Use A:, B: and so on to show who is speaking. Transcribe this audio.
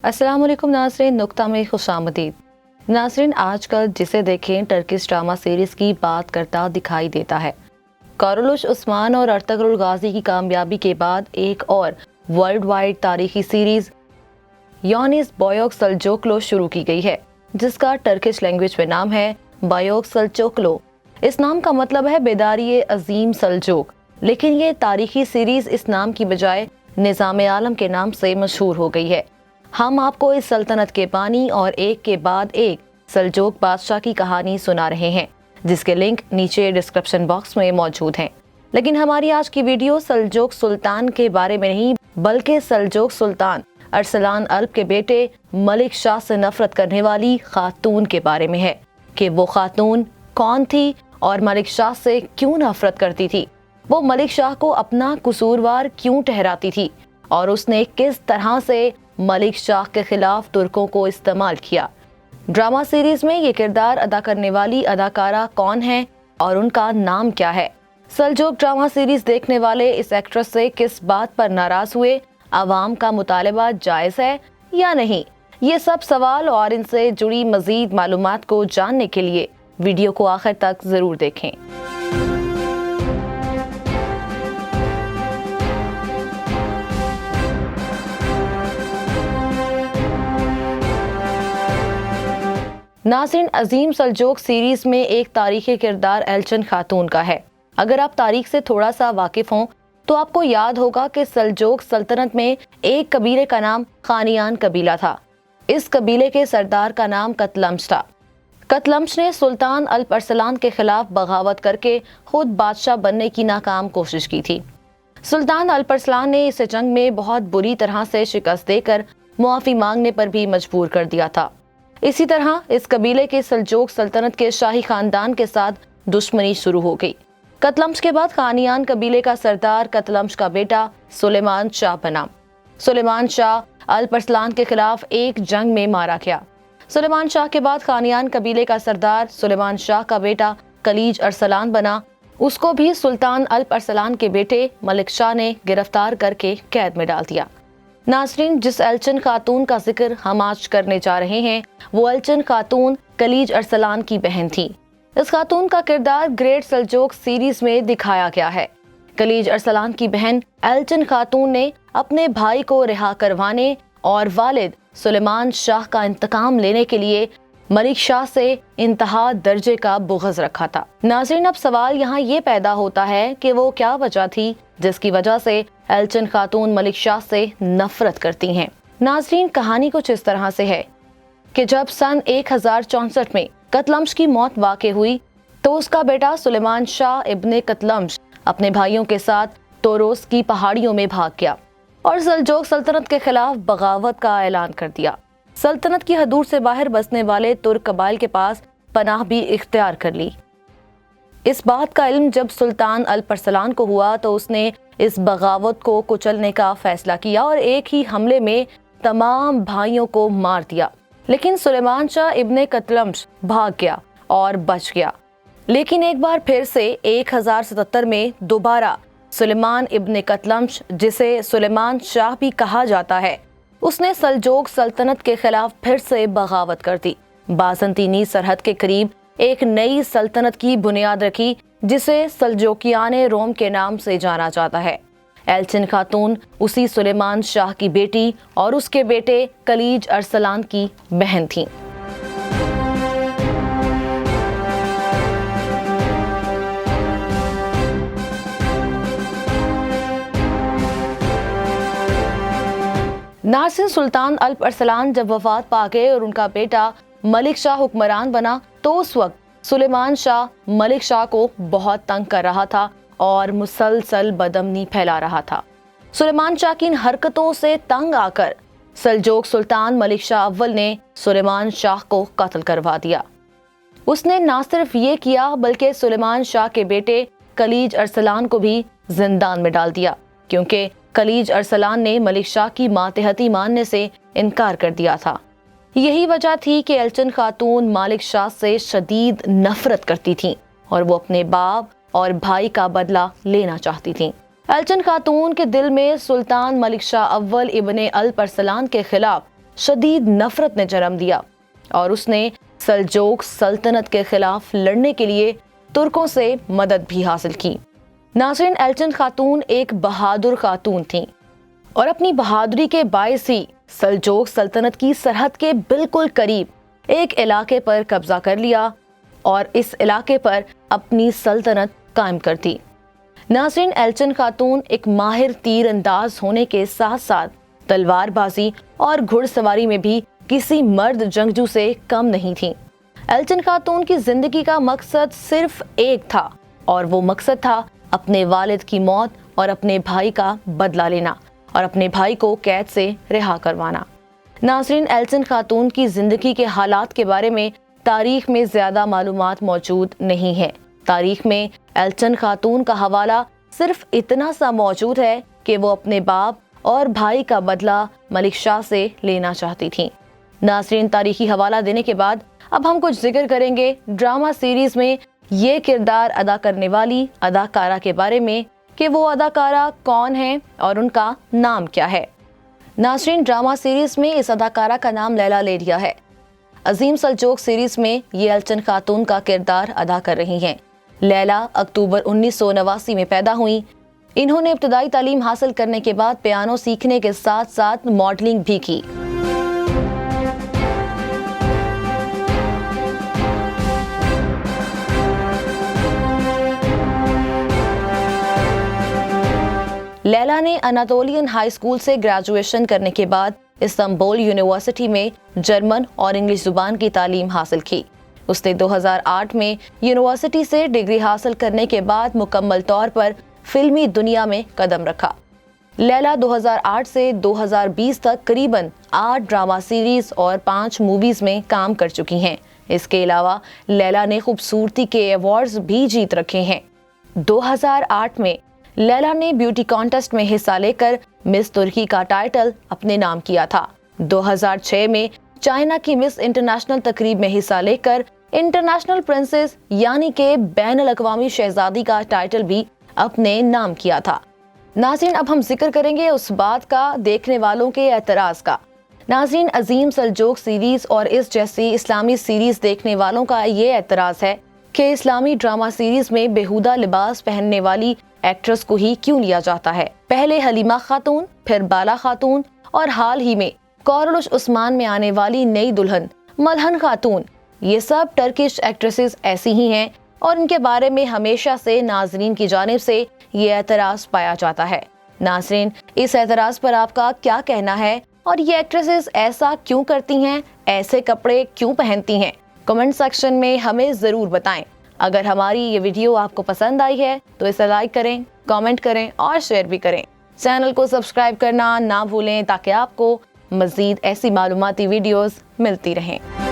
A: अस्सलाम वालेकुम नाज़रीन, नुक्ता में खुशामदीद। नाज़रीन, आजकल जिसे देखें टर्किश ड्रामा सीरीज़ की बात करता दिखाई देता है। कारलुश उस्मान और अर्तगरुल गाजी की कामयाबी के बाद एक और वर्ल्ड वाइड तारीखी सीरीज़ योनिस बॉयोक सल्जोकलो शुरू की गई है, जिसका टर्किश लैंग्वेज में नाम है बॉयोक सल्जोकलो। इस नाम का मतलब है बेदारी अजीम सल्जोक, लेकिन ये तारीखी सीरीज़ इस नाम की बजाय निज़ाम आलम के नाम से मशहूर हो गई है। हम आपको इस सल्तनत के बानी और एक के बाद एक सल्जोक बादशाह की कहानी सुना रहे हैं, जिसके लिंक नीचे डिस्क्रिप्शन बॉक्स में मौजूद हैं। लेकिन हमारी आज की वीडियो सल्जोक सुल्तान के बारे में नहीं, बल्कि सल्जोक सुल्तान अरसलान अल्प के बेटे मलिक शाह से नफरत करने वाली खातून के बारे में है कि वो खातून कौन थी और मलिक शाह से क्यों नफरत करती थी, वो मलिक शाह को अपना कसूरवार क्यों ठहराती थी और उसने किस तरह से मलिक शाह के खिलाफ तुर्कों को इस्तेमाल किया। ड्रामा सीरीज में ये किरदार अदा करने वाली अदाकारा कौन है और उनका नाम क्या है। सल्जोक ड्रामा सीरीज देखने वाले इस एक्ट्रेस से किस बात पर नाराज हुए, आवाम का मुतालबा जायज़ है या नहीं, ये सब सवाल और इनसे जुड़ी मजीद मालूमात को जानने के लिए वीडियो को आखिर तक जरूर देखें। नाज़रीन, अजीम सल्जोक सीरीज में एक तारीखी किरदार एल्चन खातून का है। अगर आप तारीख से थोड़ा सा वाकिफ हों तो आपको याद होगा कि सल्जोक सल्तनत में एक कबीले का नाम खानियान कबीला था। इस कबीले के सरदार का नाम कतलम्श था। कतलम्श ने सुल्तान अल्प अरसलान के खिलाफ बगावत करके खुद बादशाह बनने की नाकाम कोशिश की थी। सुल्तान अल्प अरसलान ने इसे जंग में बहुत बुरी तरह से शिकस्त देकर मुआफी मांगने पर भी मजबूर कर दिया था। इसी तरह इस कबीले के सल्जोक सल्तनत के शाही खानदान के साथ दुश्मनी शुरू हो गई। कतलम्श के बाद खानियान कबीले का सरदार कतलम्श का बेटा सुलेमान शाह बना। सुलेमान शाह अल्प अरसलान के खिलाफ एक जंग में मारा गया। सुलेमान शाह के बाद खानियान कबीले का सरदार सुलेमान शाह का बेटा कलीज अरसलान बना। उसको भी सुल्तान अल्प अरसलान के बेटे मलिक शाह ने गिरफ्तार करके कैद में डाल दिया। नाज़रीन, जिस एल्चन खातून का जिक्र हम आज करने जा रहे हैं वो एल्चन खातून कलीज अरसलान की बहन थी। इस खातून का किरदार ग्रेट सल्जोक सीरीज में दिखाया गया है। कलीज अरसलान की बहन एल्चन खातून ने अपने भाई को रिहा करवाने और वालिद सुलेमान शाह का इंतकाम लेने के लिए मलिक शाह से इंतहा दर्जे का बुग़्ज़ रखा था। नाज़रीन, अब सवाल यहाँ ये पैदा होता है कि वो क्या वजह थी जिसकी वजह से एल्चन खातून मलिक शाह से नफरत करती हैं। नाज़रीन, कहानी कुछ इस तरह से है कि जब सन 1064 में कतलम्श की मौत वाक़ई हुई तो उसका बेटा सुलेमान शाह इब्ने कतलम्श अपने भाइयों के साथ तोरोस की पहाड़ियों में भाग गया और सल्जोक सल्तनत के खिलाफ बगावत का ऐलान कर दिया। सल्तनत की हदूद से बाहर बसने वाले तुर्क कबाइल के पास पनाह भी इख्तियार कर ली। इस बात का इल्म जब सुल्तान अल्प अरसलान को हुआ तो उसने इस बगावत को कुचलने का फैसला किया और एक ही हमले में तमाम भाइयों को मार दिया। लेकिन सुलेमान शाह इब्ने कतलम्श भाग गया और बच गया। लेकिन एक बार फिर से 1077 में दोबारा सुलेमान इब्ने कतलम्श, जिसे सुलेमान शाह भी कहा जाता है, उसने सल्जोक सल्तनत के खिलाफ फिर से बगावत कर दी। बाज़ंतीनी सरहद के करीब एक नई सल्तनत की बुनियाद रखी जिसे सल्जोकियाने रोम के नाम से जाना जाता है। एल्चन खातून उसी सुलेमान शाह की बेटी और उसके बेटे कलीज अरसलान की बहन थी। नाज़रीन, सुल्तान अल्प अरसलान जब वफात पा गए और उनका बेटा मलिक शाह हुक्मरान बना तो उस वक्त सुलेमान शाह मलिक शाह को बहुत तंग कर रहा था और मुसलसल बदअमनी फैला रहा था। सुलेमान शाह की इन हरकतों से तंग आकर सल्जोक सुल्तान मलिक शाह अव्वल ने सुलेमान शाह को कत्ल करवा दिया। उसने न सिर्फ ये किया बल्कि सुलेमान शाह के बेटे कलीज अरसलान को भी जिंदान में डाल दिया, क्योंकि कलीज अरसलान ने मलिक शाह की मातहती मानने से इनकार कर दिया था। यही वजह थी कि एल्चन खातून मलिक शाह से शदीद नफरत करती थीं और वो अपने बाप और भाई का बदला लेना चाहती थीं। एल्चन खातून के दिल में सुल्तान मलिक शाह अव्वल इब्ने अल्प अरसलान के खिलाफ शदीद नफरत ने जन्म दिया और उसने सल्जोक सल्तनत के खिलाफ लड़ने के लिए तुर्कों से मदद भी हासिल की। नाज़रीन, एल्चिन खातून एक बहादुर खातून थी और अपनी बहादुरी के बायस ही सल्जोक सल्तनत की सरहद के बिल्कुल करीब एक इलाके पर कब्जा कर लिया और इस इलाके पर अपनी सल्तनत कायम कर दी। नाज़रीन, एल्चिन खातून एक माहिर तीर अंदाज होने के साथ साथ तलवारबाजी और घुड़सवारी में भी किसी मर्द जंगजू से कम नहीं थी। एल्चिन खातून की जिंदगी का मकसद सिर्फ एक था और वो मकसद था अपने वालिद की मौत और अपने भाई का बदला लेना और अपने भाई को कैद से रिहा करवाना। नाज़रीन, एल्चिन खातून की जिंदगी के हालात के बारे में तारीख में ज्यादा मालूमात मौजूद नहीं है। तारीख में एल्चिन खातून का हवाला सिर्फ इतना सा मौजूद है कि वो अपने बाप और भाई का बदला मलिक शाह से लेना चाहती थी। नाज़रीन, तारीखी हवाला देने के बाद अब हम कुछ जिक्र करेंगे ड्रामा सीरीज में ये किरदार अदा करने वाली अदाकारा के बारे में कि वो अदाकारा कौन है और उनका नाम क्या है। नाज़रीन, ड्रामा सीरीज में इस अदाकारा का नाम लैला लेरिया है। अजीम सल्जोक सीरीज में ये एल्चिन खातून का किरदार अदा कर रही हैं। लैला अक्टूबर 1989 में पैदा हुई। इन्होंने इब्तदाई तालीम हासिल करने के बाद पियानो सीखने के साथ साथ मॉडलिंग भी की। लैला ने अनातोलियन हाई स्कूल से ग्रेजुएशन करने के बाद इस्तांबुल यूनिवर्सिटी में जर्मन और इंग्लिश जुबान की तालीम हासिल की। उसने 2008 में यूनिवर्सिटी से डिग्री हासिल करने के बाद मुकम्मल तौर पर फिल्मी दुनिया में कदम रखा। लैला 2008 से 2020 तक करीबन 8 ड्रामा सीरीज और 5 मूवीज में काम कर चुकी हैं। इसके अलावा लैला ने खूबसूरती के अवार्ड्स भी जीत रखे हैं। 2008 में लैला ने ब्यूटी कॉन्टेस्ट में हिस्सा लेकर मिस तुर्की का टाइटल अपने नाम किया था। 2006 में चाइना की मिस इंटरनेशनल तकरीब में हिस्सा लेकर इंटरनेशनल प्रिंसेस यानी के बैनुल अक़वामी शहजादी का टाइटल भी अपने नाम किया था। नाज़रीन, अब हम जिक्र करेंगे उस बात का देखने वालों के एतराज का। नाज़रीन, अजीम सल्जोक सीरीज और इस जैसी इस्लामी सीरीज देखने वालों का ये एतराज है कि इस्लामी ड्रामा सीरीज में बेहुदा लिबास पहनने वाली एक्ट्रेस को ही क्यों लिया जाता है। पहले हलीमा खातून, फिर बाला खातून और हाल ही में कौरलुश उस्मान में आने वाली नई दुल्हन मलहन खातून, ये सब टर्किश एक्ट्रेसेस ऐसी ही हैं और इनके बारे में हमेशा से नाजरीन की जानिब से ये एतराज पाया जाता है। नाजरीन, इस एतराज पर आपका क्या कहना है और ये एक्ट्रेसेस ऐसा क्यों करती हैं, ऐसे कपड़े क्यों पहनती हैं? कमेंट सेक्शन में हमें जरूर बताएं। अगर हमारी ये वीडियो आपको पसंद आई है तो इसे लाइक करें, कमेंट करें और शेयर भी करें। चैनल को सब्सक्राइब करना ना भूलें ताकि आपको मज़ीद ऐसी मालूमाती वीडियोस मिलती रहें।